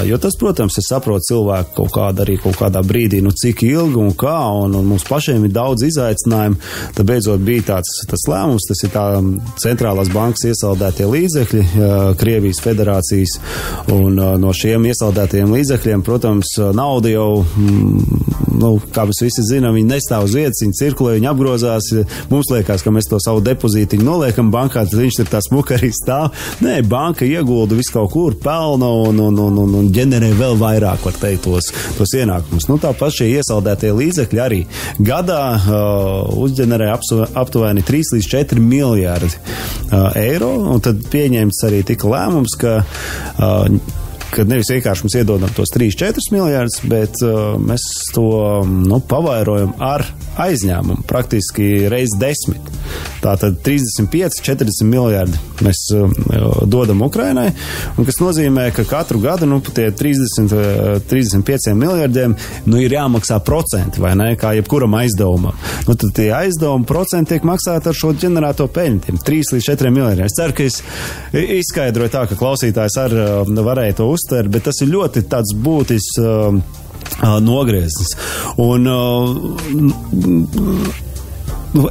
Jo tas, protams, es saprotu cilvēku kaut kādā brīdī, cik ilgi un kā, un mums pašiem ir daudz izaicinājumu. Tad beidzot bija tas lēmums, tas ir tā centrālās bankas iesaldētie līdzekļi, Krievijas federācijas, un no šiem iesaldētajiem līdzekļiem, protams, nauda jau, kā mēs visi zinām, viņi nestāv uz vietas, viņi cirkulē, viņi apgrozās. Mums liekas, ka mēs to savu depozītiņu noliekam bankā, tad viņš ir tā smuka arī stāv. Nē, banka iegulda visu kaut kur, pelna un ģenerē vēl vairāk, var teikt, tos ienākumus. Tāpat šie iesaldētie līdzekļi arī gadā uzģenerē aptuveni 3 līdz 4 miljārdi eiro, un tad pieņemts arī tika lēmums, kad nevis vienkārši mēs iedodam tos 3-4 miljārdus, bet mēs to pavairojam ar aizņēmumu, praktiski reiz 10. Tātad 35-40 miljārdi mēs dodam Ukrainai, un kas nozīmē, ka katru gadu tie 30-35 miljārdiem ir jāmaksā procenti, vai ne, kā jebkuram aizdevumam. Tad tie aizdevumi procenti tiek maksāti ar šo ģenerēto peļņu, tiem 3 līdz 4 miljārdiem. Es ceru, ka es izskaidroju tā, ka klausītājs arī varēja to uztvert, bet tas ir ļoti tāds būtisks nogrieznis. Un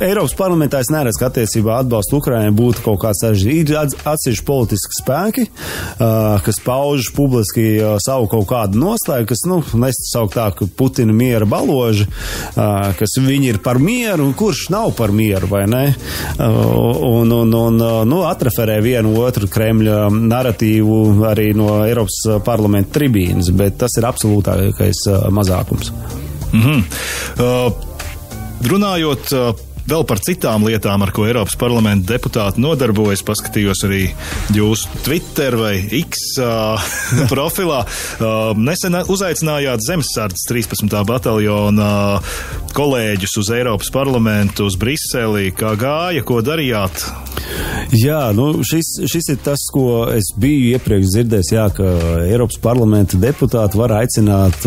Eiropas parlamentā es neredzu, ka attiecībā atbalstu Ukrainai būtu kaut kāds sarežģīts. Ir atsevišķi politiski spēki, kas pauž publiski savu kaut kādu nostāju, kas, nesaukt tā, ka Putina miera baloži, kas viņi ir par mieru, un kurš nav par mieru, vai ne? Un atreferē vienu otru Kremļa naratīvu arī no Eiropas parlamenta tribīnas, bet tas ir absolūtākais mazākums. Runājot vēl par citām lietām, ar ko Eiropas parlamenta deputāti nodarbojas, paskatījos arī jūsu Twitter vai X profilā. Nesen uzaicinājāt Zemesardzes 13. bataljona kolēģus uz Eiropas parlamentu, uz Briseli. Kā gāja, ko darījāt? Jā, šis ir tas, ko es biju iepriekš dzirdējis, ka Eiropas parlamenta deputāti var aicināt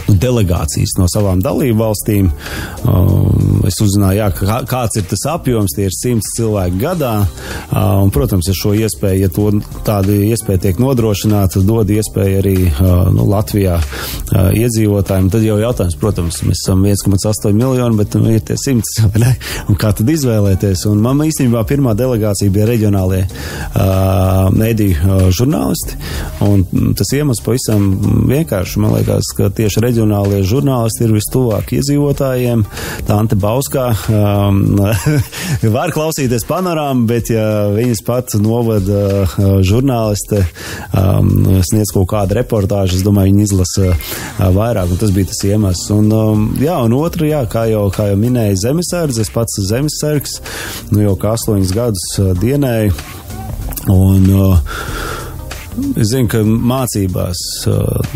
delegācijas no savām dalību valstīm. Es uzzināju, kāds ir tas apjoms, tie ir 100 cilvēki gadā, un, protams, ar šo iespēju, ja tāda iespēja tiek nodrošināta, dod iespēju arī Latvijā iedzīvotājiem. Tad jau jautājums, protams, mēs esam 1,8 miljoni, bet ir tie 100, vai ne? Un kā tad izvēlēties? Un man īstenībā pirmā delegācija bija reģionālie mediju žurnālisti, un tas iemesls pavisam vienkārši. Man liekas, ka tieši reģionālie žurnālisti ir vistuvāk iedzīvotājiem. Tā Ante Bauskā var klausīties panorāmu, bet ja viņas pat novada žurnāliste sniedz kaut kādu reportāžu, es domāju, viņi izlasa vairāk, un tas bija tas iemesls. Un otru, kā jau minēja Zemesardze, es pats zemesargs, jau kā 8 gadus dienēju, un es zinu, ka mācībās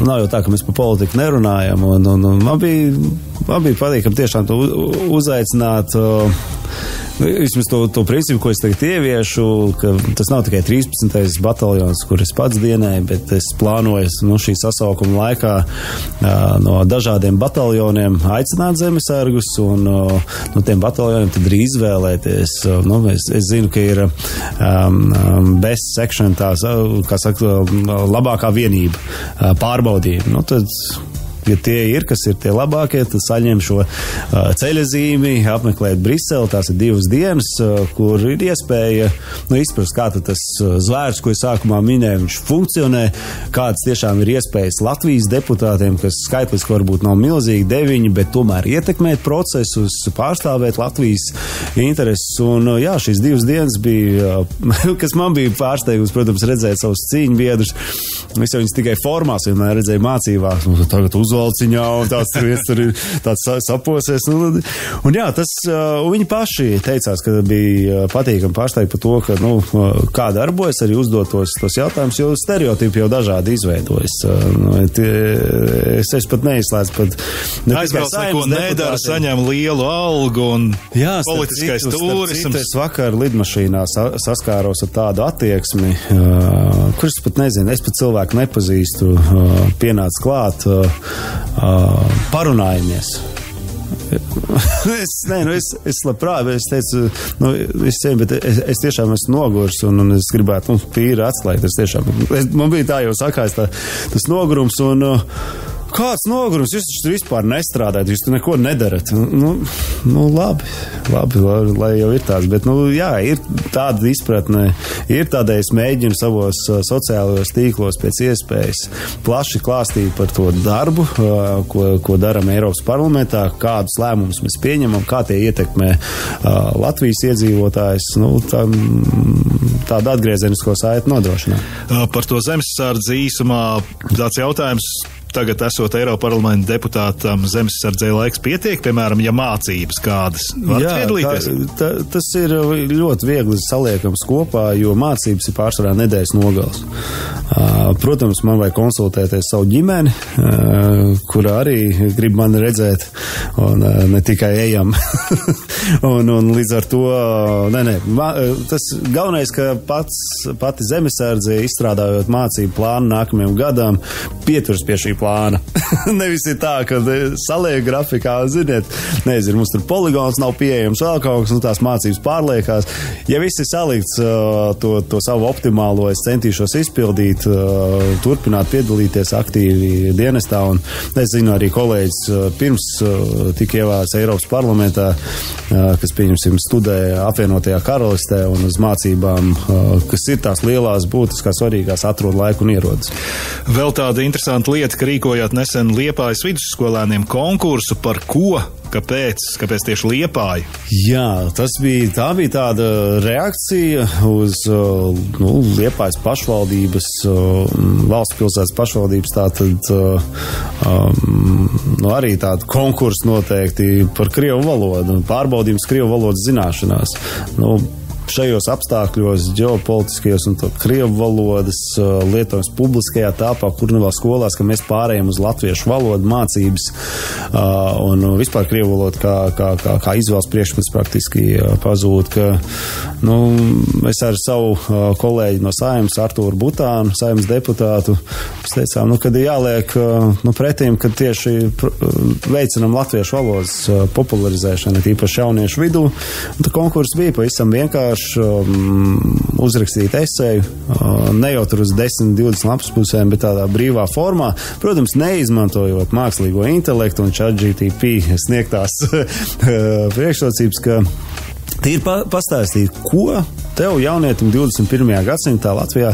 nav jau tā, ka mēs par politiku nerunājam, un man bija patīkami tiešām to uzaicināt. Vismaz to principu, ko es tagad ieviešu, ka tas nav tikai 13. bataljons, kur es pats dienēju, bet es plānoju šī sasaukuma laikā no dažādiem bataljoniem aicināt zemesargus, un no tiem bataljoniem tad arī izvēlēties. Es zinu, ka ir best section, tās, kā saka, labākā vienība pārbaudījuma. Tad ja tie ir, kas ir tie labākie, tad saņem šo ceļazīmi, apmeklēt Briseli. Tās ir 2 dienas, kur ir iespēja izprast, kā tas zvērs, ko es sākumā minēju, viņš funkcionē, kādas tiešām ir iespējas Latvijas deputātiem, kas skaitliski varbūt nav milzīgi 9, bet tomēr ietekmēt procesus, pārstāvēt Latvijas intereses. Un šīs 2 dienas bija, kas man bija pārsteigums, protams, redzēt savus cīņu biedrus. Es jau viņus tikai formās vienmēr redzēju mācībās, tagad uzvalciņā, un tāds tur ir tāds saposies. Un jā, viņi paši teicās, ka bija patīkami pārsteigt par to, ka, kā darbojas, arī uzdot tos jautājumus, jo stereotipi jau dažādi izveidojas. Es pat neizslēdzu pat. Aizbrauc neko nedara, saņem lielu algu un politiskais turisms. Es vakar lidmašīnā saskāros ar tādu attieksmi, kurus pat nezinu, es pat cilvēku nepazīstu, pienāc klāt, parunājamies. Es labprāt, es teicu, es tiešām esmu nogurs un es gribētu, tīri atslēgt, man bija tā jau sakās tas nogurums un kāds nogurums, jūs taču vispār nestrādājat, jūs tur neko nedarat. Labi, lai jau ir tāds, bet, jā, ir tāda izpratne, ir tādēļ es mēģinu savos sociālajos tīklos pēc iespējas plaši klāstīt par to darbu, ko daram Eiropas parlamentā, kādus lēmumus mēs pieņemam, kā tie ietekmē Latvijas iedzīvotājus, tādu atgriezenisko saiti nodrošināt. Par to zemesardzi īsumā tāds jautājums. Tagad, esot Eiroparlamenta deputātam, zemesardzei laiks pietiek, piemēram, ja mācības kādas var piedalīties? Tas ir ļoti viegli saliekams kopā, jo mācības ir pārsvarā nedēļas nogals. Protams, man vajag konsultēties savu ģimeni, kura arī grib mani redzēt, un ne tikai ejam. un līdz ar to, tas galvenais, ka pati zemesardze, izstrādājot mācību plānu nākamajam gadam, pieturas pie šī plāna. Nevis ir tā, ka saliek grafikā, ziniet, nezinu, mums tur poligons nav pieejams vēl kaut kas, un tās mācības pārliekās. Ja viss ir salikts to savu optimālo, es centīšos izpildīt, turpināt piedalīties aktīvi dienestā, un es zinu arī kolēģis pirms tika ievēlēts Eiropas parlamentā, kas, pieņemsim, studē apvienotajā karalistē un uz mācībām, kas ir tās lielās, būtiskās, svarīgās, atrod laiku un ierodas. Vēl tāda interesanta lieta, ka rīkojāt nesen Liepājas vidusskolēniem konkursu, par ko? Kāpēc tieši Liepāja? Jā, tā bija tāda reakcija uz Liepājas pašvaldības, valsts pilsētas pašvaldības, tātad arī tādu konkursu noteikti par krievu valodu, pārbaudījums krievu valodas zināšanās. Šajos apstākļos, ģeopolitiskajos un krievu valodas lietojums publiskajā tāpā, kur vēl skolās, ka mēs pārējām uz latviešu valodu mācības un vispār krievu valodu kā izvēles priekšmets praktiski pazūd, ka es ar savu kolēģi no Saeimas, Artūru Butānu, Saeimas deputātu, mēs teicām, kad ir jāliek pretīm, kad tieši veicinam latviešu valodas popularizēšanu, īpaši jauniešu vidū. Un tā konkurss bija pavisam vienkārši uzrakstīt eseju, ne jau tur uz 10-20 lapas pusēm, bet tādā brīvā formā, protams, neizmantojot mākslīgo intelektu un ChatGPT sniegtās priekšrocības, ka tīri pastāstīt, ko tev jaunietim 21. gadsimtā Latvijā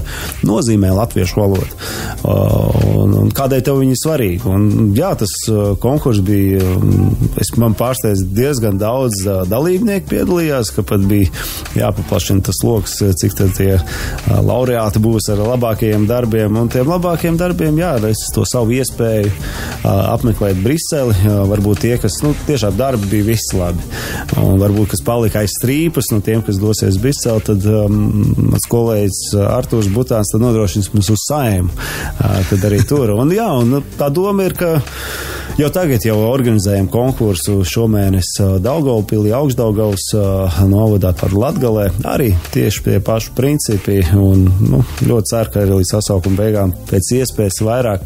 nozīmē latviešu valodu un kādēļ tev viņi svarīgi. Un jā, tas konkurss bija, man pārsteidz diezgan daudz dalībnieku piedalījās, ka pat bija jāpaplašina tas loks, cik tad tie laureāti būs ar labākajiem darbiem, un tiem labākajiem darbiem, jā, es to savu iespēju apmeklēt Briseli, varbūt tie, kas, tiešām darbi bija visi labi, un varbūt, kas palika aiz strīpas, tiem, kas dosies Briseli, tad mans kolēģis Artūrs Butāns tad nodrošins mums uz Saeimu, tad arī tur. Un jā, un tā doma ir, ka jau tagad organizējam konkursu šomēnes Daugavpilī, Augstdaugavas novadā par Latgalē, arī tieši pie pašu principi, un ļoti ceru, ka arī līdz sasaukuma beigām pēc iespējas vairāk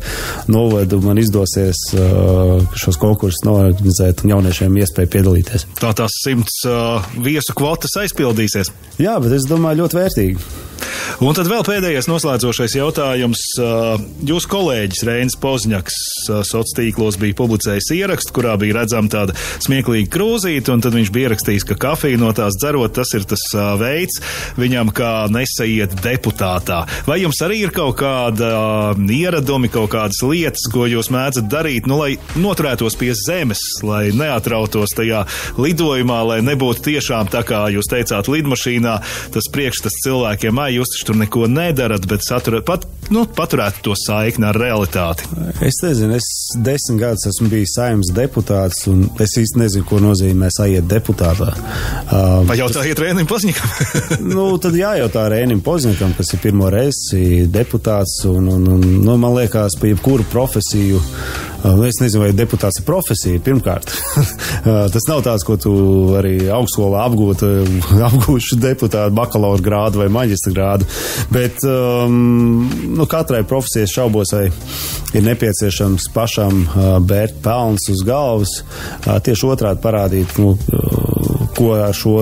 novadu man izdosies šos konkursus norganizēt un jauniešiem iespēju piedalīties. Tās 100 viesu kvotas aizpildīsies? Jā, bet es domāju ļoti vērtīgi. Un tad vēl pēdējais noslēdzošais jautājums. Jūsu kolēģis Reinis Pozņaks sociālos tīklos bija publicējis ierakstu, kurā bija redzama tāda smieklīga krūzīte, un tad viņš bija ierakstījis, ka kafiju no tās dzerot, tas ir tas veids viņam, kā nesaiet deputātā. Vai jums arī ir kaut kāda ieradumi, kaut kādas lietas, ko jūs mēdzat darīt, lai noturētos pie zemes, lai neatrautos tajā lidojumā, lai nebūtu tiešām tā, kā jūs teicāt, lidmašīnā, tas priekšstats cilvēkiem, jūs taču tur neko nedarat, bet saturat, pat paturētu to saikni ar realitāti? Es nezinu, es 10 gadus esmu bijis Saeimas deputāts, un es īsti nezinu, ko nozīmē saiet deputātā. Vai jautājiet Rēnim Pozņikam? Tad jājautā Rēnim Pozņikam, kas ir pirmo reizi deputāts, un man liekas, pa jebkuru profesiju, es nezinu, vai deputāts ir profesija, pirmkārt. Tas nav tāds, ko tu arī augstskolā apgūšu deputātu bakalaura grādu vai maģistra grādu, bet katrai profesijai šaubos, vai ir nepieciešams pašam bērt pelns uz galvas, tieši otrādi parādīt, ko ar šo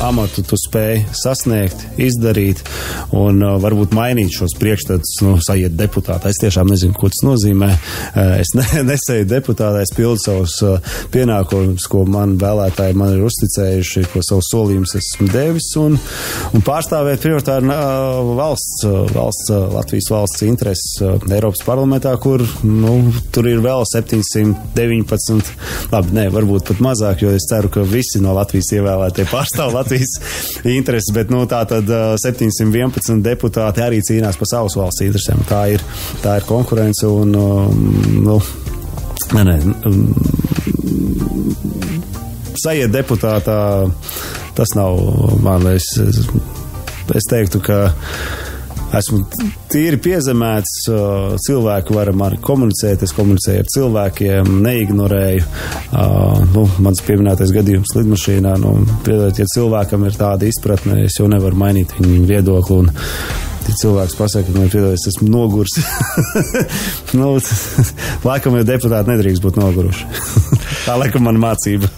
amatu tu spēj sasniegt, izdarīt un varbūt mainīt šos priekšstats, saiet deputātā. Es tiešām nezinu, ko tas nozīmē. Es nesēju deputātā, es pildu savus pienākumus, ko man vēlētāji man ir uzticējuši, ko savus solījumus esmu devis un pārstāvēt prioritāri Latvijas valsts intereses Eiropas parlamentā, kur, tur ir vēl 719, varbūt pat mazāk, jo es ceru, ka visi no Latvijas ievēlētie pārstāv Latvijas intereses, bet tātad 711 deputāti arī cīnās par savas valsts interesēm. Tā ir konkurence un saiet deputātā, tas nav man, es teiktu, ka esmu tīri piezemēts, cilvēki var mani komunicēt, es komunicēju ar cilvēkiem, neignorēju. Mans pieminētais gadījums lidmašīnā, ja cilvēkam ir tāda izpratne, es jau nevaru mainīt viņu viedokli, un ja cilvēks pasaka, ka man piedodies, esmu nogurs. Laikam jau deputāti nedrīkst būt noguruši. Tā laikam man mācība.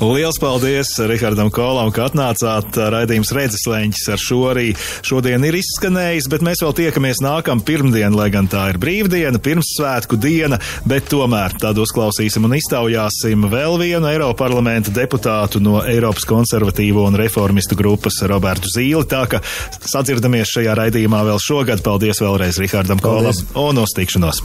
Liels paldies Rihardam Kolam, ka atnācāt. Raidījums Redzesleņķis ar šo arī šodien ir izskanējis, bet mēs vēl tiekamies nākam pirmdien, lai gan tā ir brīvdiena, pirmssvētku diena, bet tomēr tad uzklausīsim un iztaujāsim vēl vienu Eiroparlamenta deputātu no Eiropas konservatīvo un reformistu grupas Robertu Zīli. Tā ka sadzirdamies šajā raidījumā vēl šogad. Paldies vēlreiz Rihardam Kolam un uz tikšanos!